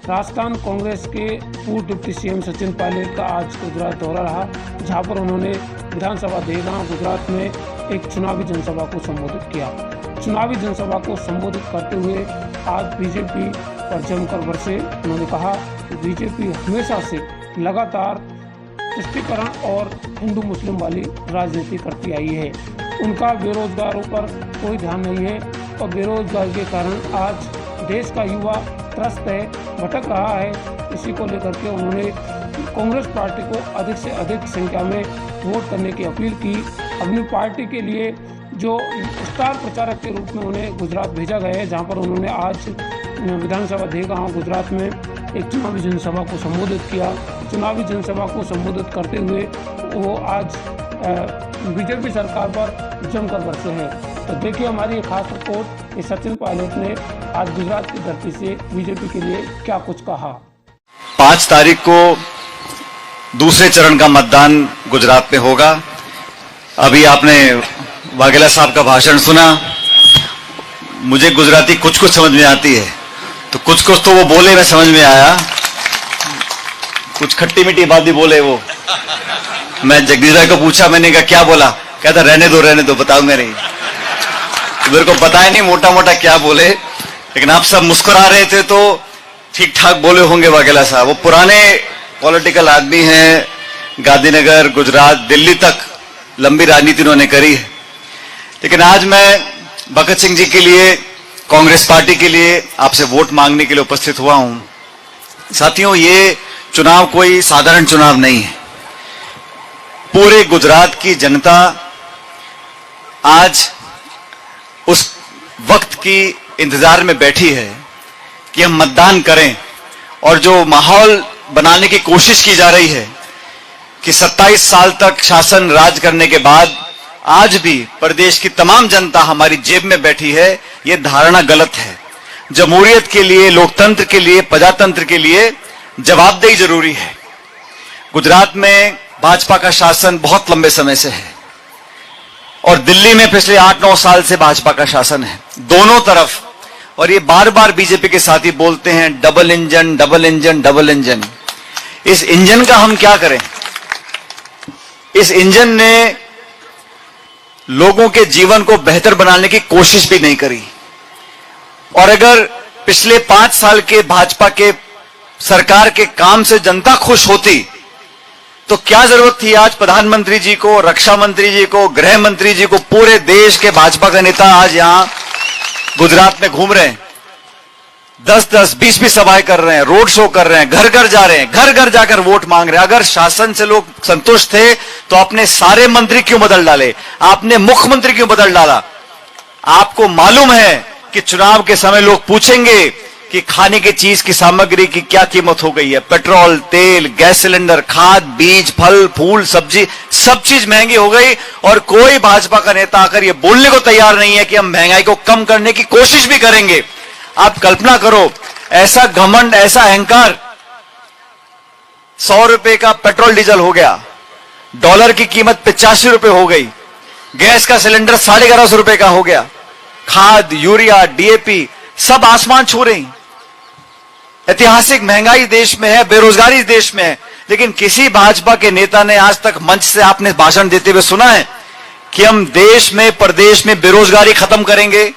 राजस्थान कांग्रेस के पूर्व deputy CM Sachin Pilot का आज गुजरात दौरा रहा, जहां पर उन्होंने विधानसभा देगांव गुजरात में एक चुनावी जनसभा को संबोधित किया। चुनावी जनसभा को संबोधित करते हुए आज बीजेपी पर जमकर बरसे। उन्होंने कहा कि बीजेपी हमेशा से लगातार तुष्टीकरण और हिंदू मुस्लिम वाली राजनीति करती आई है। उनका बेरोजगारों पर कोई ध्यान नहीं है और बेरोजगारी के कारण आज देश का युवा त्रस्त है, भटक रहा है। इसी को लेकर के उन्होंने कांग्रेस पार्टी को अधिक से अधिक संख्या में वोट करने की अपील की। अपनी पार्टी के लिए जो स्टार प्रचारक के रूप में उन्हें गुजरात भेजा गया है, जहां पर उन्होंने आज विधानसभा देगांव गुजरात में एक चुनावी जनसभा को संबोधित किया। चुनावी जनसभा को संबोधित करते हुए वो आज बीजेपी सरकार पर जमकर बरसे हैं। तो देखिए हमारी एक खास रिपोर्ट कि सचिन पायलट ने आज गुजरात की धरती से बीजेपी के लिए क्या कुछ कहा। 5 तारीख को दूसरे चरण का मतदान गुजरात में होगा। अभी आपने वाघेला साहब का भाषण सुना। मुझे गुजराती कुछ कुछ समझ में आती है, तो कुछ कुछ तो वो बोले मैं समझ में आया, कुछ खट्टी मीठी बात भी बोले वो। मैं जगदीश भाई को पूछा, मैंने कहा क्या बोला, कहता रहने दो बताऊंगा नहीं। मेरे को पता है नहीं मोटा मोटा क्या बोले, लेकिन आप सब मुस्कुरा रहे थे तो ठीक ठाक बोले होंगे वाघेला साहब। वो पुराने पॉलिटिकल आदमी हैं, गांधीनगर, गुजरात, दिल्ली तक लंबी राजनीति उन्होंने करी है। लेकिन आज मैं भगत सिंह जी के लिए, कांग्रेस पार्टी के लिए आपसे वोट मांगने के लिए उपस्थित हुआ हूं। साथियों, ये चुनाव कोई साधारण चुनाव नहीं है। पूरे गुजरात की जनता आज उस वक्त की इंतजार में बैठी है कि हम मतदान करें, और जो माहौल बनाने की कोशिश की जा रही है कि 27 साल तक शासन राज करने के बाद आज भी प्रदेश की तमाम जनता हमारी जेब में बैठी है, यह धारणा गलत है। जमहूरियत के लिए, लोकतंत्र के लिए, प्रजातंत्र के लिए जवाबदेही जरूरी है। गुजरात में भाजपा का शासन बहुत लंबे समय से है और दिल्ली में पिछले 8-9 साल से भाजपा का शासन है, दोनों तरफ। और ये बार बार बीजेपी के साथी बोलते हैं double engine, double engine, double engine. इस इंजन का हम क्या करें? इस इंजन ने लोगों के जीवन को बेहतर बनाने की कोशिश भी नहीं करी। और अगर पिछले 5 साल के भाजपा के सरकार के काम से जनता खुश होती तो क्या जरूरत थी आज प्रधानमंत्री जी को, रक्षा मंत्री जी को, गृह मंत्री जी को, पूरे देश के भाजपा का नेता आज यहां गुजरात में घूम रहे हैं, 10-10, 20-20 सभाएं कर रहे हैं, रोड शो कर रहे हैं, घर घर जा रहे हैं, घर घर जाकर वोट मांग रहे हैं। अगर शासन से लोग संतुष्ट थे तो आपने सारे मंत्री क्यों बदल डाले? आपने मुख्यमंत्री क्यों बदल डाला? आपको मालूम है कि चुनाव के समय लोग पूछेंगे कि खाने की चीज की सामग्री की क्या कीमत हो गई है। पेट्रोल, तेल, गैस सिलेंडर, खाद, बीज, फल, फूल, सब्जी, सब चीज महंगी हो गई। और कोई भाजपा का नेता आकर यह बोलने को तैयार नहीं है कि हम महंगाई को कम करने की कोशिश भी करेंगे। आप कल्पना करो, ऐसा घमंड, ऐसा अहंकार। 100 रुपए का पेट्रोल डीजल हो गया, डॉलर की कीमत 85 रुपए हो गई, गैस का सिलेंडर 1150 रुपए का हो गया, खाद, यूरिया, डीएपी सब आसमान छू रही। ऐतिहासिक महंगाई देश में है, बेरोजगारी देश में है। लेकिन किसी भाजपा के नेता ने आज तक मंच से आपने भाषण देते हुए सुना है कि हम देश में, प्रदेश में बेरोजगारी खत्म करेंगे,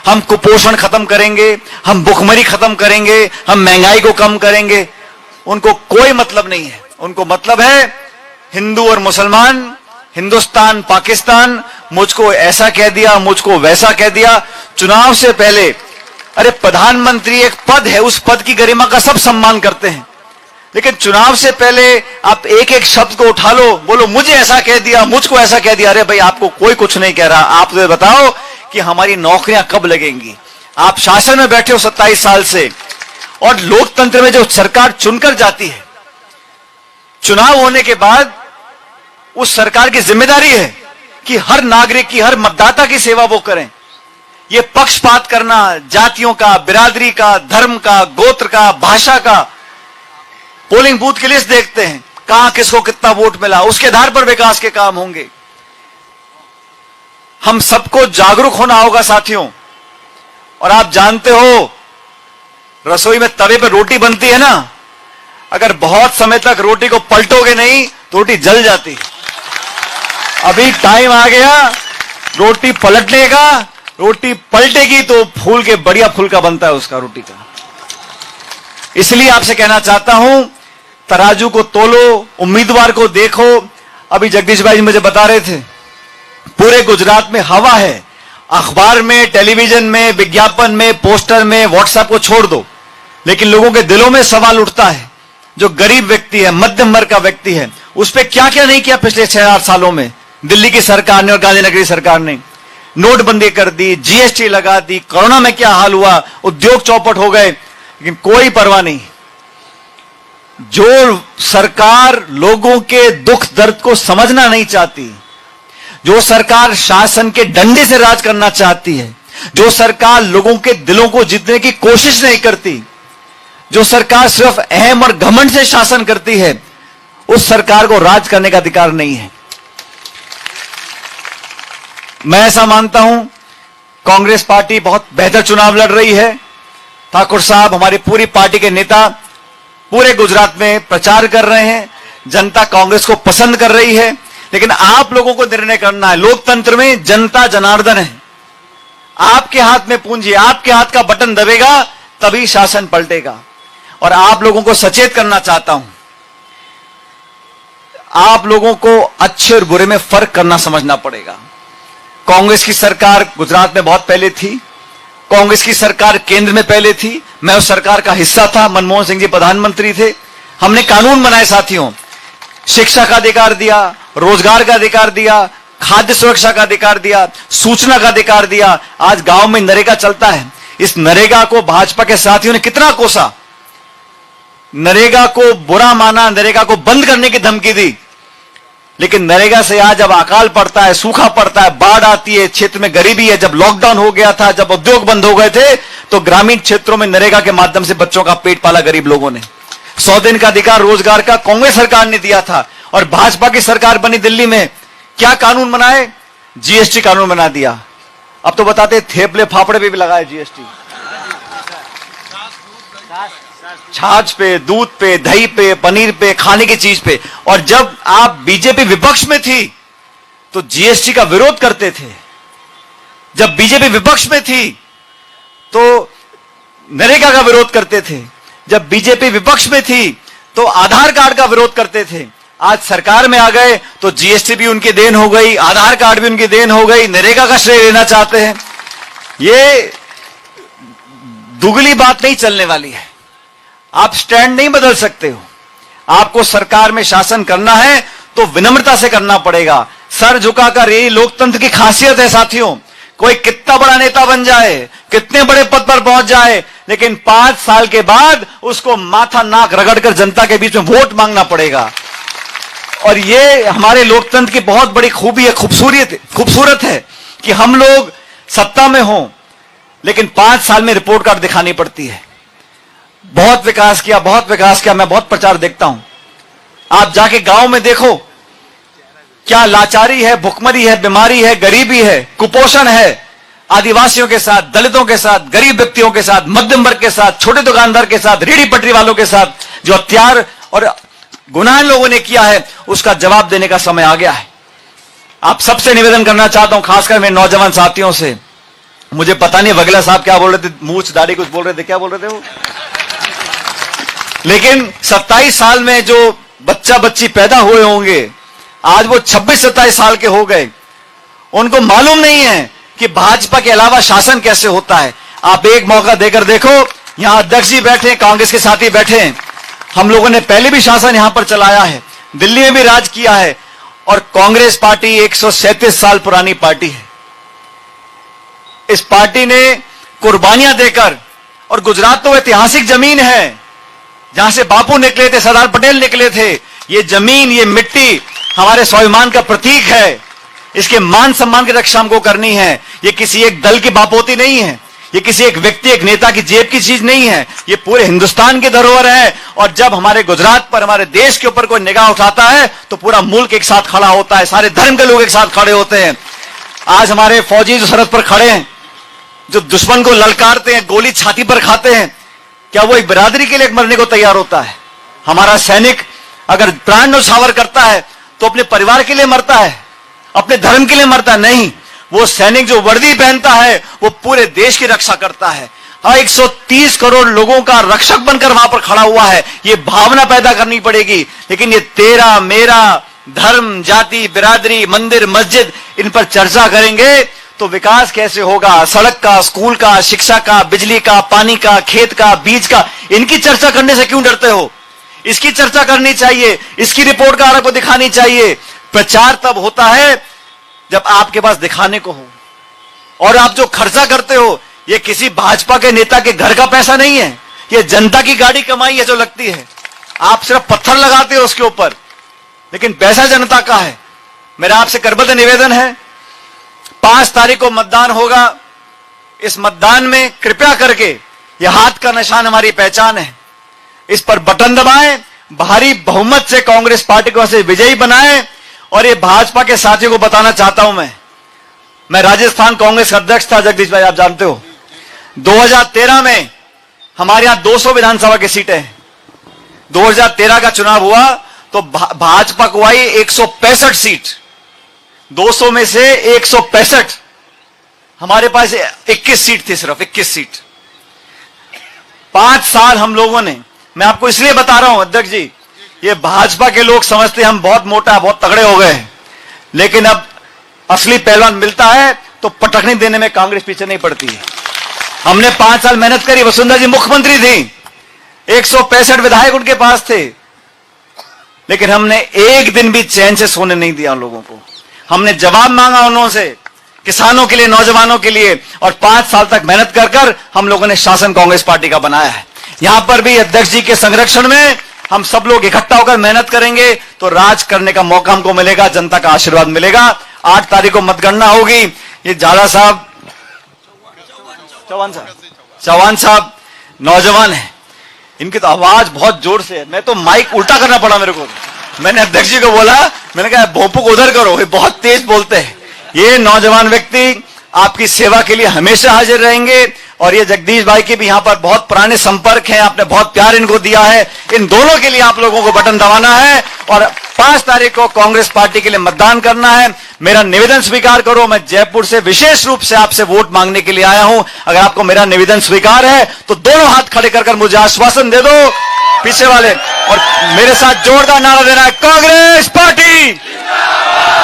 हम कुपोषण खत्म करेंगे, हम भुखमरी खत्म करेंगे, हम महंगाई को कम करेंगे? उनको कोई मतलब नहीं है। उनको मतलब है हिंदू और मुसलमान, हिंदुस्तान, पाकिस्तान, मुझको ऐसा कह दिया, मुझको वैसा कह दिया। चुनाव से पहले, अरे प्रधानमंत्री एक पद है, उस पद की गरिमा का सब सम्मान करते हैं, लेकिन चुनाव से पहले आप एक एक शब्द को उठा लो, बोलो मुझे ऐसा कह दिया, मुझको ऐसा कह दिया। अरे भाई, आपको कोई कुछ नहीं कह रहा। आप तो बताओ कि हमारी नौकरियां कब लगेंगी? आप शासन में बैठे हो 27 साल से, और लोकतंत्र में जो सरकार चुनकर जाती है, चुनाव होने के बाद उस सरकार की जिम्मेदारी है कि हर नागरिक की, हर मतदाता की सेवा वो करें। ये पक्षपात करना, जातियों का, बिरादरी का, धर्म का, गोत्र का, भाषा का, पोलिंग बूथ की लिस्ट देखते हैं, कहां किसको कितना वोट मिला, उसके आधार पर विकास के काम होंगे। हम सबको जागरूक होना होगा साथियों। और आप जानते हो रसोई में तवे पे रोटी बनती है ना, अगर बहुत समय तक रोटी को पलटोगे नहीं तो रोटी जल जाती है। अभी टाइम आ गया रोटी पलटने का, रोटी पलटेगी तो फूल के बढ़िया फुल्का बनता है उसका रोटी का। इसलिए आपसे कहना चाहता हूं, तराजू को तोलो, उम्मीदवार को देखो। अभी जगदीश भाई मुझे बता रहे थे, पूरे गुजरात में हवा है, अखबार में, टेलीविजन में, विज्ञापन में, पोस्टर में, व्हाट्सएप को छोड़ दो, लेकिन लोगों के दिलों में सवाल उठता है। जो गरीब व्यक्ति है, मध्यम वर्ग का व्यक्ति है, उस पर क्या क्या नहीं किया पिछले 6-8 सालों में दिल्ली की सरकार ने और गांधीनगर सरकार ने। नोटबंदी कर दी, जीएसटी लगा दी, कोरोना में क्या हाल हुआ, उद्योग चौपट हो गए, लेकिन कोई परवाह नहीं। जो सरकार लोगों के दुख दर्द को समझना नहीं चाहती, जो सरकार शासन के डंडे से राज करना चाहती है, जो सरकार लोगों के दिलों को जीतने की कोशिश नहीं करती, जो सरकार सिर्फ अहम और घमंड से शासन करती है, उस सरकार को राज करने का अधिकार नहीं है। मैं ऐसा मानता हूं, कांग्रेस पार्टी बहुत बेहतर चुनाव लड़ रही है। ठाकुर साहब, हमारी पूरी पार्टी के नेता पूरे गुजरात में प्रचार कर रहे हैं, जनता कांग्रेस को पसंद कर रही है, लेकिन आप लोगों को निर्णय करना है। लोकतंत्र में जनता जनार्दन है, आपके हाथ में पूंजी, आपके हाथ का बटन दबेगा तभी शासन पलटेगा। और आप लोगों को सचेत करना चाहता हूं, आप लोगों को अच्छे और बुरे में फर्क करना समझना पड़ेगा। कांग्रेस की सरकार गुजरात में बहुत पहले थी, कांग्रेस की सरकार केंद्र में पहले थी, मैं उस सरकार का हिस्सा था, मनमोहन सिंह जी प्रधानमंत्री थे। हमने कानून बनाए साथियों, शिक्षा का अधिकार दिया, रोजगार का अधिकार दिया, खाद्य सुरक्षा का अधिकार दिया, सूचना का अधिकार दिया। आज गांव में नरेगा चलता है। इस नरेगा को भाजपा के साथियों ने कितना कोसा, नरेगा को बुरा माना, नरेगा को बंद करने की धमकी दी, लेकिन नरेगा से आज जब अकाल पड़ता है, सूखा पड़ता है, बाढ़ आती है, क्षेत्र में गरीबी है, जब लॉकडाउन हो गया था, जब उद्योग बंद हो गए थे, तो ग्रामीण क्षेत्रों में नरेगा के माध्यम से बच्चों का पेट पाला गरीब लोगों ने। 100 दिन का अधिकार रोजगार का कांग्रेस सरकार ने दिया था, और भाजपा की सरकार बनी दिल्ली में, क्या कानून बनाए? जीएसटी कानून बना दिया। अब तो बताते थेपले फाफड़े पे भी लगाए जीएसटी, छाछ पे, दूध पे, दही पे, पनीर पे, खाने की चीज पे। और जब आप बीजेपी विपक्ष में थी तो जीएसटी का विरोध करते थे, जब बीजेपी विपक्ष में थी तो नरेगा का विरोध करते थे, जब बीजेपी विपक्ष में थी तो आधार कार्ड का विरोध करते थे। आज सरकार में आ गए तो जीएसटी भी उनकी देन हो गई, आधार कार्ड भी उनकी देन हो गई, नरेगा का श्रेय लेना चाहते हैं। ये दुगली बात नहीं चलने वाली है। आप स्टैंड नहीं बदल सकते हो। आपको सरकार में शासन करना है तो विनम्रता से करना पड़ेगा, सर झुकाकर। यही लोकतंत्र की खासियत है साथियों। कोई कितना बड़ा नेता बन जाए, कितने बड़े पद पर पहुंच जाए, लेकिन 5 साल के बाद उसको माथा नाक रगड़कर जनता के बीच में वोट मांगना पड़ेगा। और ये हमारे लोकतंत्र की बहुत बड़ी खूबी है, खूबसूरत है कि हम लोग सत्ता में हों, लेकिन 5 साल में रिपोर्ट कार्ड दिखानी पड़ती है। बहुत विकास किया, बहुत विकास किया, मैं बहुत प्रचार देखता हूं। आप जाके गांव में देखो, क्या लाचारी है, भुखमरी है, बीमारी है, गरीबी है, कुपोषण है। आदिवासियों के साथ, दलितों के साथ, गरीब व्यक्तियों के साथ, मध्यम वर्ग के साथ, छोटे दुकानदार के साथ, रेहड़ी पटरी वालों के साथ जो हत्यार और गुनाह लोगों ने किया है, उसका जवाब देने का समय आ गया है। आप सबसे निवेदन करना चाहता हूं, खासकर मेरे नौजवान साथियों से। मुझे पता नहीं वगला साहब क्या बोल रहे थे, मूछ दाढ़ी कुछ बोल रहे थे, क्या बोल रहे थे वो, लेकिन 27 साल में जो बच्चा बच्ची पैदा हुए होंगे, आज वो 26-27 साल के हो गए। उनको मालूम नहीं है कि भाजपा के अलावा शासन कैसे होता है। आप एक मौका देकर देखो, यहां अध्यक्ष जी बैठे, कांग्रेस के साथी बैठे हैं। हम लोगों ने पहले भी शासन यहां पर चलाया है, दिल्ली में भी राज किया है, और कांग्रेस पार्टी 137 साल पुरानी पार्टी है। इस पार्टी ने कुर्बानियां देकर, और गुजरात तो ऐतिहासिक जमीन है जहां से बापू निकले थे, सरदार पटेल निकले थे। ये जमीन, ये मिट्टी हमारे स्वाभिमान का प्रतीक है। इसके मान सम्मान की रक्षा हमको करनी है। ये किसी एक दल की बापोती नहीं है, ये किसी एक व्यक्ति, एक नेता की जेब की चीज नहीं है, ये पूरे हिंदुस्तान की धरोहर है। और जब हमारे गुजरात पर, हमारे देश के ऊपर कोई निगाह उठाता है तो पूरा मुल्क एक साथ खड़ा होता है, सारे धर्म के लोग एक साथ खड़े होते हैं। आज हमारे फौजी जो सरहद पर खड़े हैं, जो दुश्मन को ललकारते हैं, गोली छाती पर खाते हैं, क्या वो एक बिरादरी के लिए मरने को तैयार होता है? हमारा सैनिक अगर प्राण न्यौछावर करता है तो अपने परिवार के लिए मरता है, अपने धर्म के लिए मरता है? नहीं, वो सैनिक जो वर्दी पहनता है वो पूरे देश की रक्षा करता है। हाँ, 130 करोड़ लोगों का रक्षक बनकर वहां पर खड़ा हुआ है। ये भावना पैदा करनी पड़ेगी। लेकिन ये तेरा मेरा धर्म, जाति, बिरादरी, मंदिर, मस्जिद, इन पर चर्चा करेंगे तो विकास कैसे होगा? सड़क का, स्कूल का, शिक्षा का, बिजली का, पानी का, खेत का, बीज का, इनकी चर्चा करने से क्यों डरते हो? इसकी चर्चा करनी चाहिए, इसकी रिपोर्ट कार्ड आपको दिखानी चाहिए। प्रचार तब होता है जब आपके पास दिखाने को हो। और आप जो खर्चा करते हो ये किसी भाजपा के नेता के घर का पैसा नहीं है, ये जनता की गाड़ी कमाई है जो लगती है। आप सिर्फ पत्थर लगाते हो उसके ऊपर, लेकिन पैसा जनता का है। मेरा आपसे करबद्ध निवेदन है, 5 तारीख को मतदान होगा। इस मतदान में कृपया करके, यह हाथ का निशान हमारी पहचान है, इस पर बटन दबाएं, भारी बहुमत से कांग्रेस पार्टी को से विजयी बनाएं। और ये भाजपा के साथियों को बताना चाहता हूं, मैं राजस्थान कांग्रेस का अध्यक्ष था, जगदीश भाई आप जानते हो। 2013 में हमारे यहां 200 विधानसभा की सीटें हैं। 2013 का चुनाव हुआ तो भाजपा को आई 165 सीट, 200 में से 165, हमारे पास 21 सीट थी, सिर्फ 21 सीट। 5 साल हम लोगों ने, मैं आपको इसलिए बता रहा हूं अध्यक्ष जी, ये भाजपा के लोग समझते हैं हम बहुत मोटा, बहुत तगड़े हो गए, लेकिन अब असली पहलवान मिलता है तो पटकनी देने में कांग्रेस पीछे नहीं पड़ती है। हमने 5 साल मेहनत करी, वसुंधरा जी मुख्यमंत्री थी, 165 विधायक उनके पास थे, लेकिन हमने एक दिन भी चैन से सोने नहीं दिया उन लोगों को। हमने जवाब मांगा उनसे, किसानों के लिए, नौजवानों के लिए, और 5 साल तक मेहनत कर कर हम लोगों ने शासन कांग्रेस पार्टी का बनाया है। यहां पर भी अध्यक्ष जी के संरक्षण में हम सब लोग इकट्ठा होकर मेहनत करेंगे तो राज करने का मौका हमको मिलेगा, जनता का आशीर्वाद मिलेगा। 8 तारीख को मतगणना होगी। ये झाला साहब, चौहान साहब नौजवान है, इनकी तो आवाज बहुत जोर से है। मैं तो माइक उल्टा करना पड़ा मेरे को। मैंने अध्यक्ष जी को बोला, मैंने कहा भोंपू को उधर करो, ये बहुत तेज बोलते हैं। ये नौजवान व्यक्ति आपकी सेवा के लिए हमेशा हाजिर रहेंगे। और ये जगदीश भाई के भी यहां पर बहुत पुराने संपर्क हैं, आपने बहुत प्यार इनको दिया है। इन दोनों के लिए आप लोगों को बटन दबाना है और 5 तारीख को कांग्रेस पार्टी के लिए मतदान करना है। मेरा निवेदन स्वीकार करो, मैं जयपुर से विशेष रूप से आपसे वोट मांगने के लिए आया हूं। अगर आपको मेरा निवेदन स्वीकार है तो दोनों हाथ खड़े कर मुझे आश्वासन दे दो, पीछे वाले, और मेरे साथ जोरदार नारा देना है, कांग्रेस पार्टी।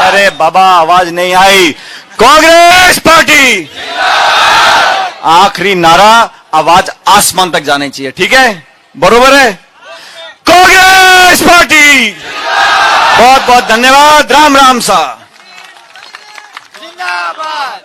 अरे बाबा आवाज नहीं आई, कांग्रेस पार्टी। आखिरी नारा आवाज आसमान तक जानी चाहिए, ठीक है? बरोबर है? कांग्रेस पार्टी। बहुत बहुत धन्यवाद। राम राम सा। जिंदाबाद।